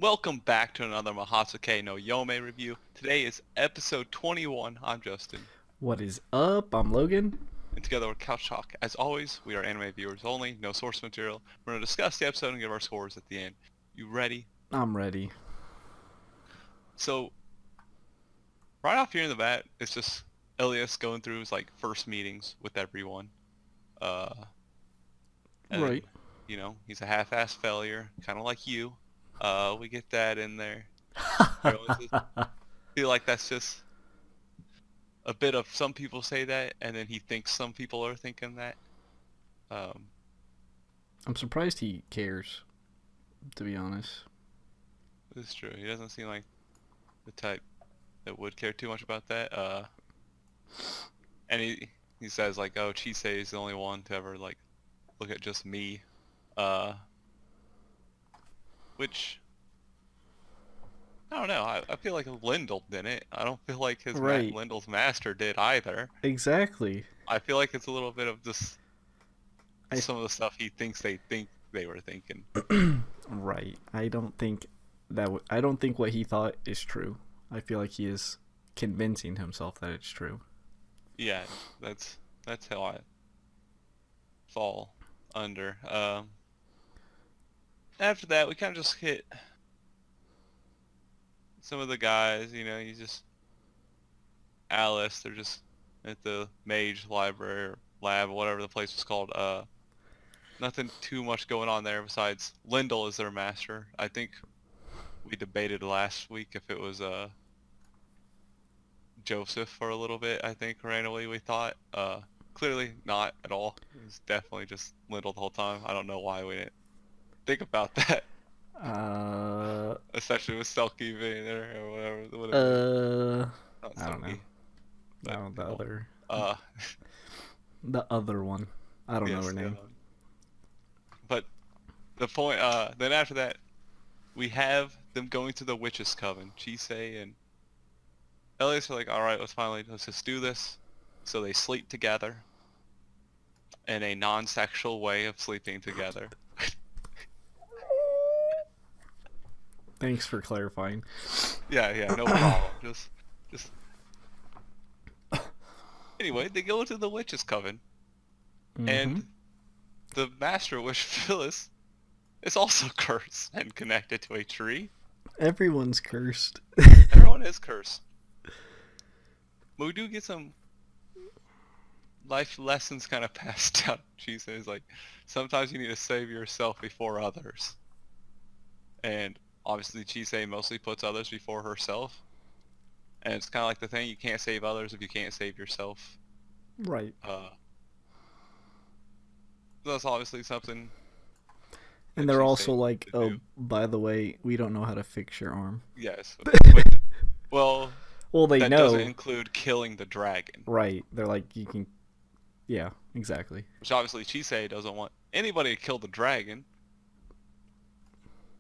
Welcome back to another Mahoutsukai no Yome review. Today is episode 21. I'm Justin. What is up? I'm Logan. And together with Couch Talk. As always, we are anime viewers only, no source material. We're going to discuss the episode and give our scores at the end. You ready? I'm ready. So, right off here in the bat, it's just Elias going through his first meetings with everyone. And, Right. You know, he's a half-ass failure, kind of like you. We get that in there. I feel like that's just a bit of some people say that, and then he thinks some people are thinking that. I'm surprised he cares, to be honest. It's true. He doesn't seem like the type that would care too much about that. And he says oh, Chisei is the only one to ever look at just me. Which I don't know. I feel like Lindell didn't. I don't feel like Right. Lindell's master did either. Exactly. I feel like it's a little bit of just some of the stuff he thinks they were thinking. Right. I don't think what he thought is true. I feel like he is convincing himself that it's true. Yeah, that's how I fall under. After that, we kind of just hit some of the guys. You know, Alice. They're just at the mage library or lab or whatever the place was called. Nothing too much going on there besides Lindell is their master. I think we debated last week if it was Joseph for a little bit. I think randomly we thought. Clearly not at all. It was definitely just Lindell the whole time. I don't know why we didn't think about that. Especially with Selkie being there or whatever. Not I don't know. Selkie, but, No, the other. Uh, The other one. I don't know yes, her the name. other one. But the point. Then after that, we have them going to the witch's coven. Chisei and Elias are like, all right, let's just do this. So they sleep together in a non-sexual way of sleeping together. Thanks for clarifying. Yeah, no problem. Just. Anyway, they go to the witch's coven, and the master witch Phyllis is also cursed and connected to a tree. Everyone's cursed. Everyone is cursed. But we do get some life lessons kind of passed down. She says sometimes you need to save yourself before others. And obviously Chisei mostly puts others before herself. And it's kind of like the thing, you can't save others if you can't save yourself. Right. That's obviously something. And they're Chisei also like, would oh, do. by the way, we don't know how to fix your arm. Yes. But, well, Well, they that know. doesn't include killing the dragon. Right. They're like, you can. Yeah, exactly. Which obviously Chisei doesn't want anybody to kill the dragon.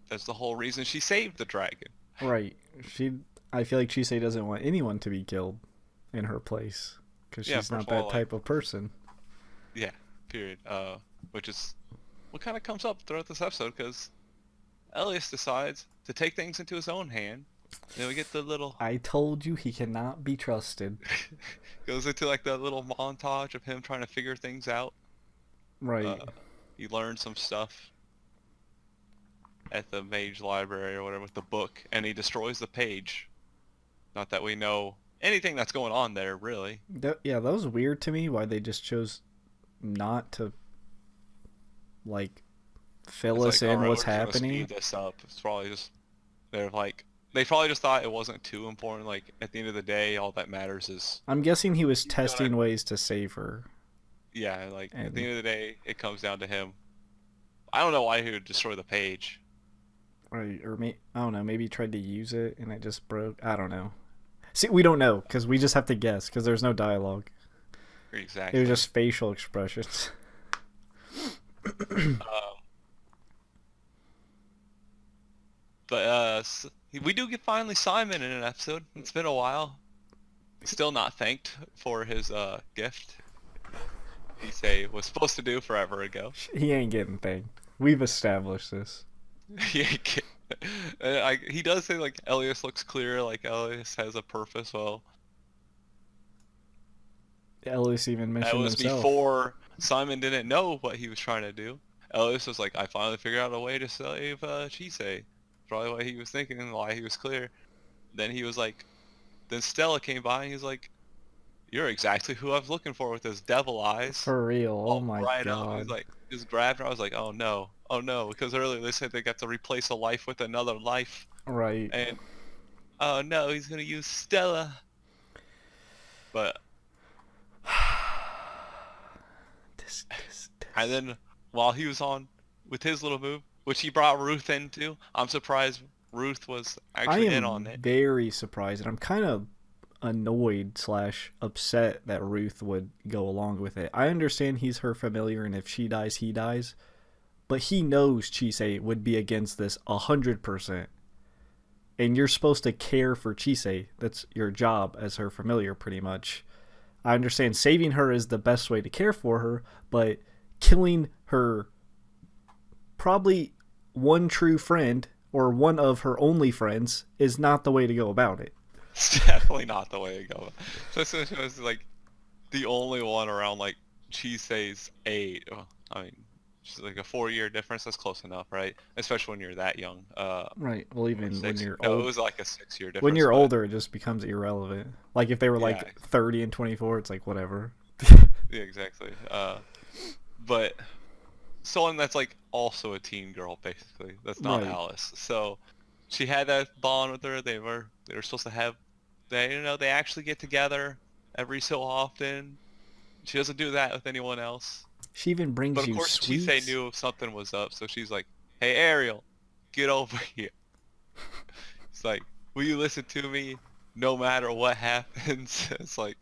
That's the whole reason she saved the dragon. Right. I feel like Chisei doesn't want anyone to be killed in her place. Because Yeah, she's first not of all, that type of person. Yeah, period. Which is what kind of comes up throughout this episode, because Elias decides to take things into his own hand. Then we get the little I told you he cannot be trusted. goes into that little montage of him trying to figure things out. Right. He learned some stuff at the mage library or whatever with the book, and he destroys the page. Not that we know anything that's going on there, really. Yeah, that was weird to me, why they just chose not to, fill It's us like, in alright, what's we're just gonna happening. speed this up. It's probably just they probably just thought it wasn't too important. At the end of the day, all that matters is I'm guessing he was He's gonna- testing ways to save her. yeah. At And- the end of the day, it comes down to him. I don't know why he would destroy the page. Right, or I don't know, maybe he tried to use it and it just broke. I don't know. See, we don't know, because we just have to guess, because there's no dialogue. Exactly. It was just facial expressions. We do get finally Simon in an episode. It's been a while. He's still not thanked for his gift. He was supposed to do forever ago. He ain't getting thanked. We've established this. He ain't get- And he does say like Elias looks clear, like Elias has a purpose. Well, Elias even that mentioned was himself. before Simon didn't know what he was trying to do. Elias was like, I finally figured out a way to save Chise. Probably what he was thinking and why he was clear. Then he was like, then Stella came by and he was like, you're exactly who I was looking for with those devil eyes. For real. Oh All my bright up. He was god. like, just grabbed her. I was like, oh no, because earlier they said they got to replace a life with another life, Right. and oh no, he's gonna use Stella. But and then while he was on with his little move, which he brought Ruth into, I'm surprised Ruth was I actually in am on it. very surprised, and I'm kind of annoyed slash upset that Ruth would go along with it. I understand he's her familiar, and if she dies, he dies. But he knows Chise would be against this 100%. And you're supposed to care for Chise. That's your job as her familiar, pretty much. I understand saving her is the best way to care for her, but killing her probably one true friend or one of her only friends is not the way to go about it. It's definitely not the way to go. So she was like the only one around like Chise's age. Well, I mean, she's like a 4-year difference. That's close enough, right? Especially when you're that young. Right. Well, even when you're No, old, it was like a 6-year difference. when you're but older, it just becomes irrelevant. Like if they were yeah, like 30 and 24, it's like whatever. yeah, exactly. But someone that's like also a teen girl, basically. That's not Right. Alice. So she had that bond with her. They were supposed to have. They actually get together every so often. She doesn't do that with anyone else. She even brings But of you course, sweets. Chise knew something was up, so she's like, "Hey, Ariel, get over here." It's like, "Will you listen to me, no matter what happens?" It's like,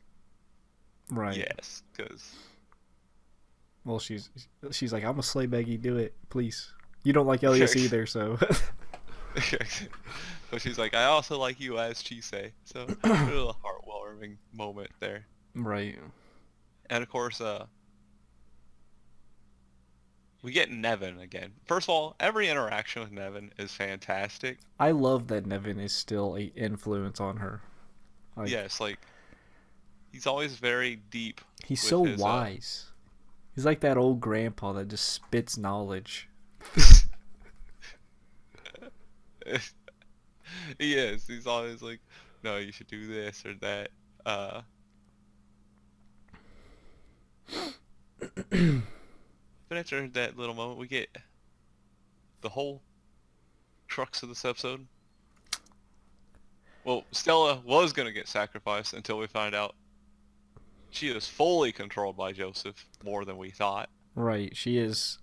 Right. yes, because Well, she's like, I'm a slay beggy, do it, please. You don't like Elias either, so. so she's like, "I also like you as Chise." So a little heartwarming moment there. Right. And of course, we get Nevin again. First of all, every interaction with Nevin is fantastic. I love that Nevin is still a influence on her. Like, Yes, like he's always very deep. he's with so his, wise. He's like that old grandpa that just spits knowledge. He is. He's always like, "No, you should do this or that." But after that little moment, we get the whole crux of this episode. Well, Stella was gonna get sacrificed until we find out she is fully controlled by Joseph more than we thought. Right. She is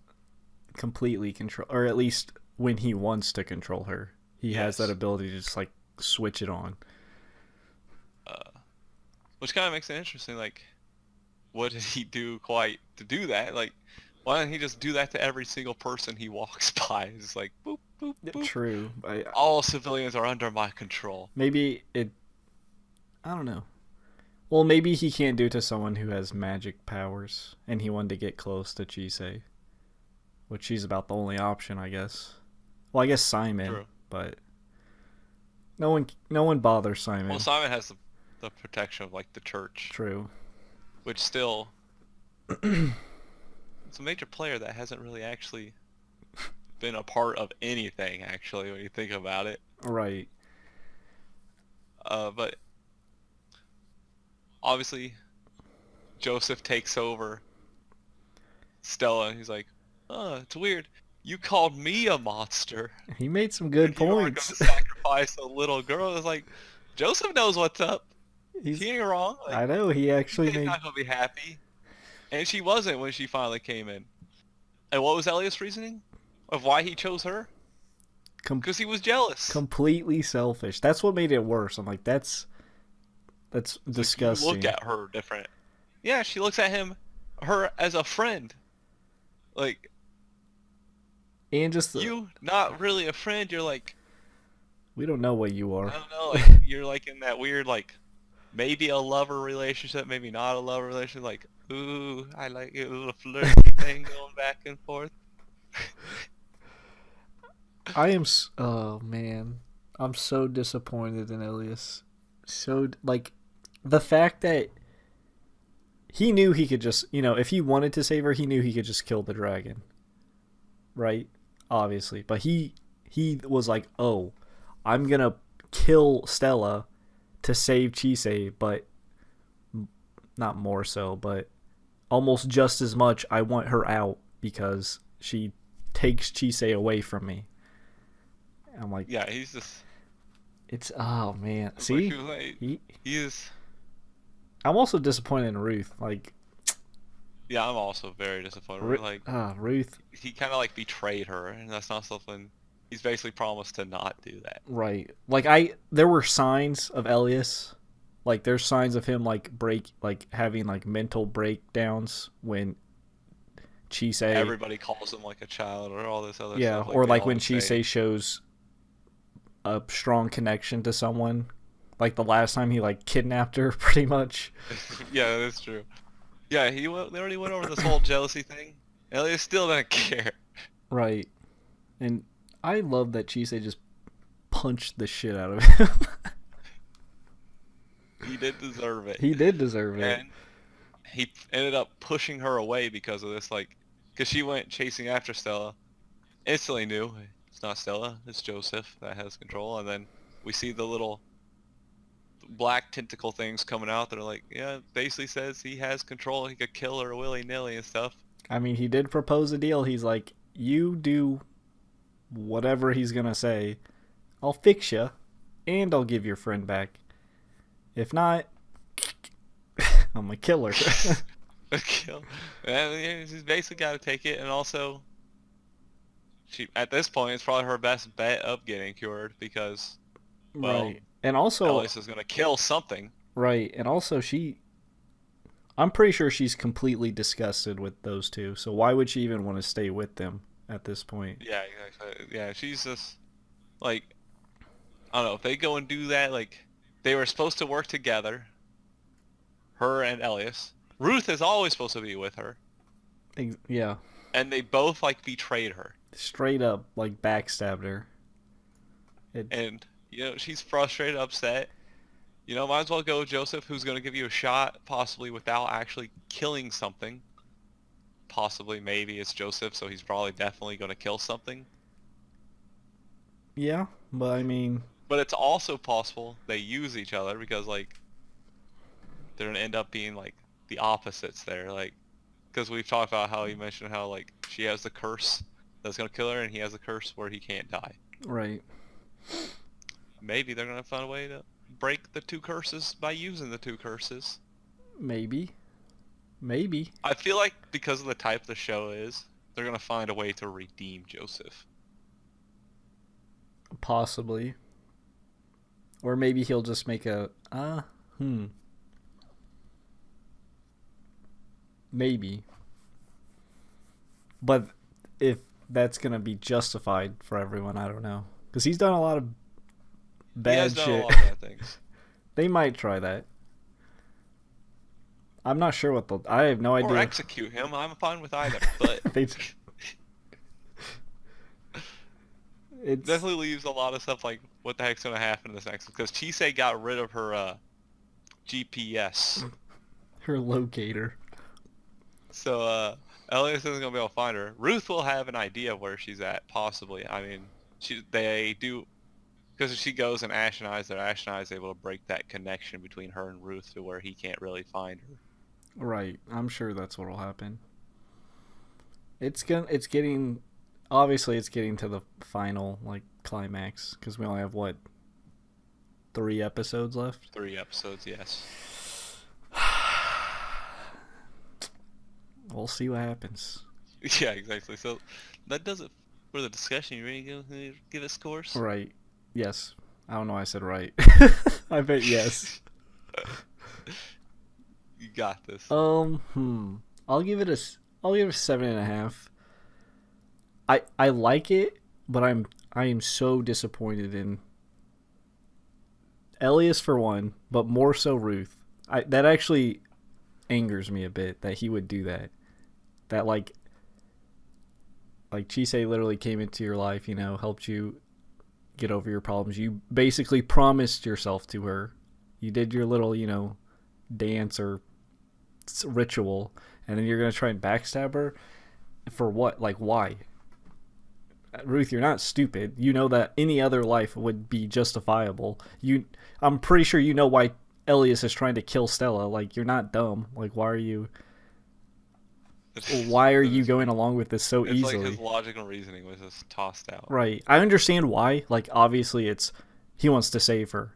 completely control, or at least when he wants to control her, he has that ability to just like switch it on. Which kind of makes it interesting. Like, what did he do quite to do that? Like, why don't he just do that to every single person he walks by? It's like, boop, boop, boop. True. All civilians are under my control. Maybe it. I don't know. Well, maybe he can't do it to someone who has magic powers, and he wanted to get close to Chise, which she's about the only option, I guess. Well, I guess Simon, True. but no one bothers Simon. Well, Simon has the protection of like the church, True. which still it's a major player that hasn't really actually been a part of anything. Actually, when you think about it, Right. but obviously Joseph takes over Stella, and he's like, "Oh, it's weird. You called me a monster. He made some good and you are points. going to sacrifice a little girl." It's like, Joseph knows what's up. He's, He ain't wrong. Like, I know he actually he's made. not gonna be happy. And she wasn't when she finally came in. And what was Elias' reasoning of why he chose her? Because he was jealous. Completely selfish. That's what made it worse. I'm like, that's disgusting. Like, you look at her different. Yeah, she looks at her as a friend. Like, and just you, not really a friend. You're like, we don't know what you are. I don't know. Like, you're like in that weird, like, maybe a lover relationship, maybe not a lover relationship. Like, ooh, I like it, a little flirty thing going back and forth. Oh man, I'm so disappointed in Elias. So like, the fact that he knew he could just, if he wanted to save her, he knew he could just kill the dragon, right? Obviously, but he was like, oh, I'm gonna kill Stella to save Chisei, but not more so, but almost just as much. I want her out because she takes Chisei away from me. I'm like, Yeah, he's just it's oh man. it's like, See, he was like, he, he is. I'm also disappointed in Ruth. Like, Yeah, I'm also very disappointed. Like, Ruth. he kind of like betrayed her, and that's not something. He's basically promised to not do that. Right. Like there were signs of Elias. Like there's signs of him like having like mental breakdowns when Chisei. Everybody calls him like a child or all this other Yeah, stuff. or They like all when say, Chisei shows a strong connection to someone. Like the last time he like kidnapped her, pretty much. yeah, that's true. Yeah, they already went over this whole jealousy thing. Elias still doesn't care. Right. And I love that Chisei just punched the shit out of him. He did deserve it. He did deserve it. And he ended up pushing her away because of this, like, because she went chasing after Stella. Instantly knew it's not Stella, it's Joseph that has control. And then we see the little black tentacle things coming out that are like, yeah, basically says he has control. He could kill her willy-nilly and stuff. I mean, he did propose a deal. He's like, you do whatever he's going to say. I'll fix you, and I'll give your friend back. If not, I'm a killer. Kill. And he's basically got to take it, and also, at this point, it's probably her best bet of getting cured because, well, right. And also, Elias is going to kill something. Right, and also I'm pretty sure she's completely disgusted with those two. So why would she even want to stay with them at this point? Yeah, exactly. Yeah, she's just like, I don't know, if they go and do that, like, they were supposed to work together, her and Elias. Ruth is always supposed to be with her. Yeah. And they both, like, betrayed her. Straight up, like, backstabbed her. And, she's frustrated, upset. Might as well go with Joseph, who's going to give you a shot, possibly without actually killing something. Possibly, maybe it's Joseph, so he's probably definitely going to kill something. Yeah, but I mean... But it's also possible they use each other because, like, they're going to end up being, like, the opposites there. Like, because we've talked about how you mentioned how, like, she has the curse that's going to kill her, and he has a curse where he can't die. Right. Maybe they're going to find a way to break the two curses by using the two curses. Maybe. I feel like because of the type the show is, they're going to find a way to redeem Joseph. Possibly. Or maybe he'll just make Maybe. But if that's going to be justified for everyone, I don't know. Because he's done a lot of bad shit. He has done a lot of bad things. They might try that. I'm not sure what I have no idea. Or execute him. I'm fine with either. But it definitely leaves a lot of stuff like, what the heck's going to happen in this next? Because Chisei got rid of her GPS. Her locator. So Elias isn't going to be able to find her. Ruth will have an idea of where she's at, possibly. I mean, they do... Because if she goes and Ash and I's able to break that connection between her and Ruth to where he can't really find her. Right. I'm sure that's what'll happen. It's getting to the final, like, climax. Because we only have, 3 episodes left? 3 episodes, yes. We'll see what happens. Yeah, exactly. So that does it for the discussion. You ready to give it scores? Right. Yes. I don't know why I said right. I bet yes. You got this. I'll give it a 7.5. I like it, but I am so disappointed in Elias for one, but more so Ruth. That actually angers me a bit that he would do that. That, like, Like Chisei literally came into your life, helped you get over your problems. You basically promised yourself to her. You did your little, dance or ritual, and then you're gonna try and backstab her for what? Like, why? Ruth, you're not stupid. You know that any other life would be justifiable. I'm pretty sure you know why Elias is trying to kill Stella. Like, you're not dumb. Like, why are you going along with this so it's easily? Like his logical reasoning was just tossed out. Right. I understand why. Like, obviously he wants to save her.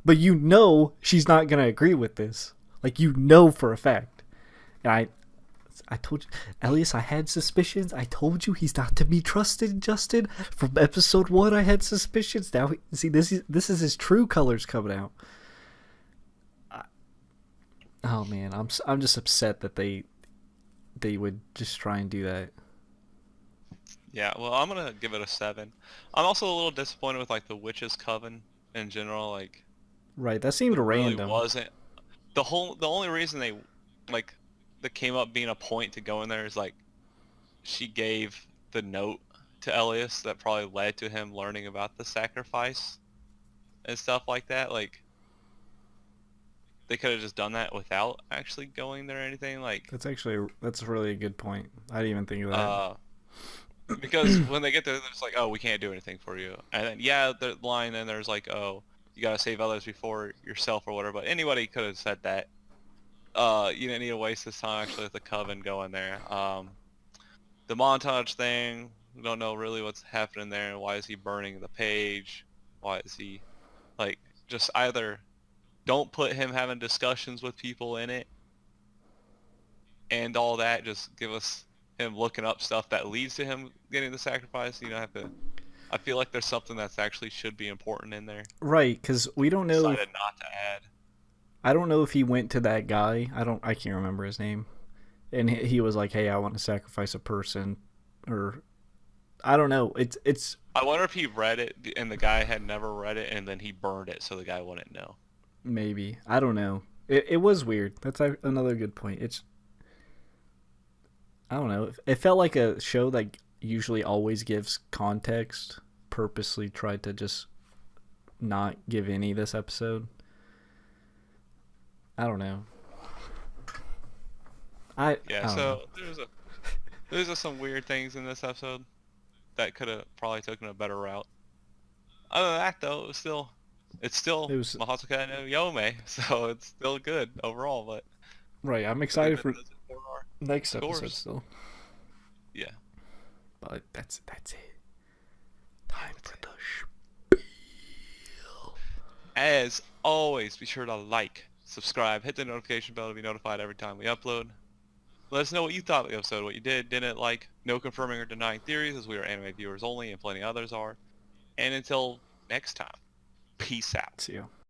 But she's not going to agree with this. Like, for a fact. And I told you, Elias, I had suspicions. I told you he's not to be trusted, Justin. From episode 1, I had suspicions. Now, see, this is his true colors coming out. Oh man, I'm just upset that they would just try and do that. Yeah, well, I'm gonna give it a 7. I'm also a little disappointed with like the witches' coven in general. Like, right, that seemed random. Really wasn't the only reason they like that came up being a point to go in there is like she gave the note to Elias that probably led to him learning about the sacrifice and stuff like that. Like, they could have just done that without actually going there or anything. Like, that's really a good point. I didn't even think of that. Because when they get there, they're just like, oh, we can't do anything for you. And then, yeah, the line then there's like, oh, you gotta save others before yourself or whatever. But anybody could have said that. You didn't need to waste this time actually with the coven going there. The montage thing, we don't know really what's happening there. Why is he burning the page? Why is he, like, just either don't put him having discussions with people in it and all that. Just give us him looking up stuff that leads to him getting the sacrifice. You don't have to. I feel like there's something that's actually should be important in there. Right, because we don't know. Decided not to add. I don't know if he went to that guy. I can't remember his name, and he was like, "Hey, I want to sacrifice a person," or I don't know. It's. I wonder if he read it and the guy had never read it, and then he burned it so the guy wouldn't know. Maybe, I don't know. It was weird. That's another good point. I don't know. It felt like a show that usually always gives context. Purposely tried to just not give any this episode. I don't know. So there's some weird things in this episode that could have probably taken a better route. Other than that, though, it's still Mahoutsukai no Yome, so it's still good overall. But right, I'm excited for next episode still. Yeah, but that's it. Time for the spiel. As always, be sure to like, subscribe, hit the notification bell to be notified every time we upload. Let us know what you thought of the episode, what you didn't like. No confirming or denying theories, as we are anime viewers only, and plenty others are. And until next time, peace out. See you.